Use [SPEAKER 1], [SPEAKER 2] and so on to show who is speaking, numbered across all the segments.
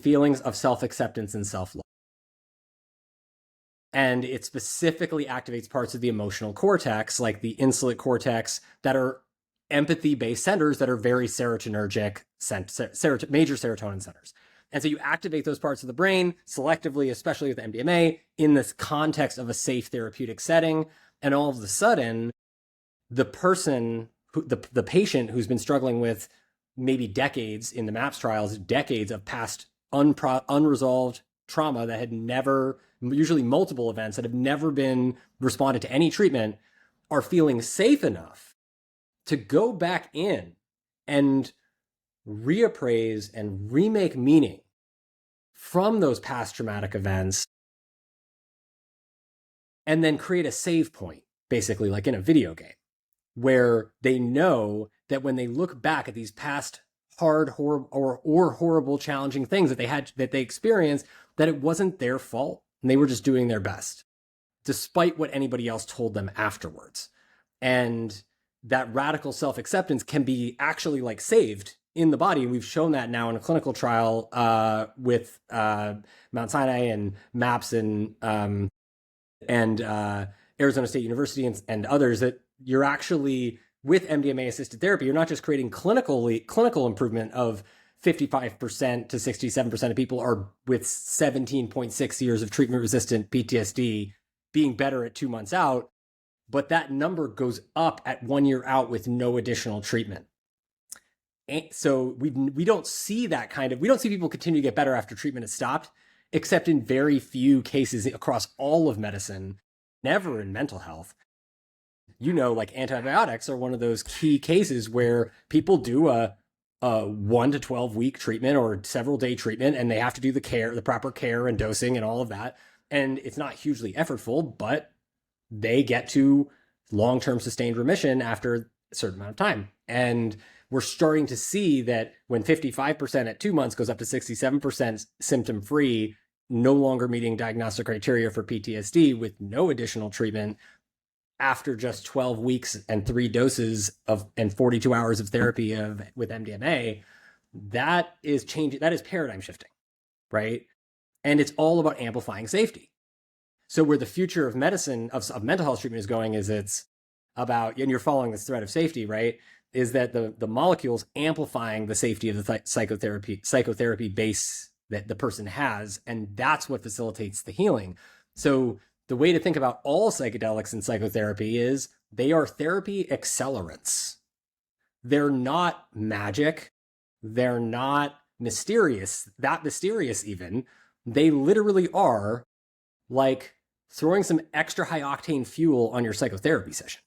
[SPEAKER 1] feelings of self-acceptance and self-love. And it specifically activates parts of the emotional cortex, like the insular cortex, that are empathy-based centers that are very serotonergic, major serotonin centers. And so you activate those parts of the brain selectively, especially with MDMA, in this context of a safe therapeutic setting. And all of a sudden, the patient who's been struggling with maybe decades in the MAPS trials, decades of past unresolved trauma that had never, usually multiple events that have never been responded to any treatment, are feeling safe enough to go back in and reappraise and remake meaning from those past traumatic events, and then create a save point, basically like in a video game, where they know that when they look back at these past hard, horrible, challenging things that they experienced, that it wasn't their fault and they were just doing their best, despite what anybody else told them afterwards. And that radical self-acceptance can be actually like saved in the body. And we've shown that now in a clinical trial with Mount Sinai and MAPS and Arizona State University and others, that you're actually, with MDMA-assisted therapy, you're not just creating clinical improvement of 55% to 67% of people are with 17.6 years of treatment-resistant PTSD being better at 2 months out, but that number goes up at 1 year out with no additional treatment. And so we don't see that we don't see people continue to get better after treatment has stopped, except in very few cases across all of medicine, never in mental health. Like antibiotics are one of those key cases where people do a 1 to 12 week treatment or several day treatment, and they have to do the proper care and dosing and all of that. And it's not hugely effortful, but they get to long-term sustained remission after a certain amount of time. And we're starting to see that when 55% at 2 months goes up to 67% symptom-free, no longer meeting diagnostic criteria for PTSD with no additional treatment, after just 12 weeks and 3 doses and 42 hours of therapy with MDMA, that is changing. That is paradigm shifting, right? And it's all about amplifying safety. So where the future of medicine, of mental health treatment is going, is it's about, and you're following this thread of safety, right? Is that the molecules amplifying the safety of the psychotherapy base that the person has, and that's what facilitates the healing. So the way to think about all psychedelics and psychotherapy is they are therapy accelerants. They're not magic. They're not mysterious, that mysterious even. They literally are like throwing some extra high octane fuel on your psychotherapy session,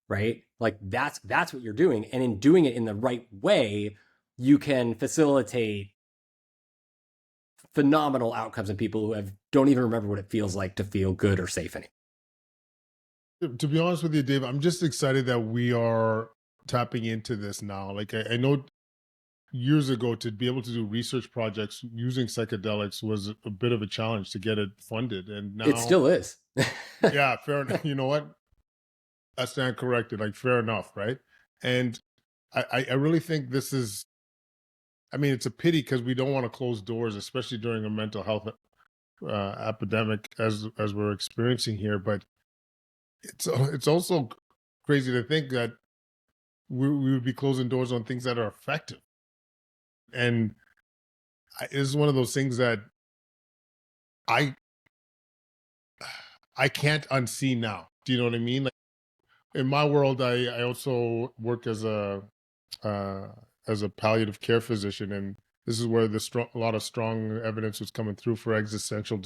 [SPEAKER 1] right? Like that's what you're doing. And in doing it in the right way, you can facilitate phenomenal outcomes in people who don't even remember what it feels like to feel good or safe anymore.
[SPEAKER 2] To be honest with you, Dave, I'm just excited that we are tapping into this now. Like I know years ago, to be able to do research projects using psychedelics was a bit of a challenge to get it funded. And now
[SPEAKER 1] it still is.
[SPEAKER 2] Yeah, fair enough. You know what? I stand corrected. Like, fair enough, right? And I really think this is, I mean, it's a pity because we don't want to close doors, especially during a mental health epidemic as we're experiencing here. But it's also crazy to think that we would be closing doors on things that are effective. And it's one of those things that I can't unsee now. Do you know what I mean? Like, in my world, I also work as a palliative care physician, and this is where a lot of strong evidence was coming through for existential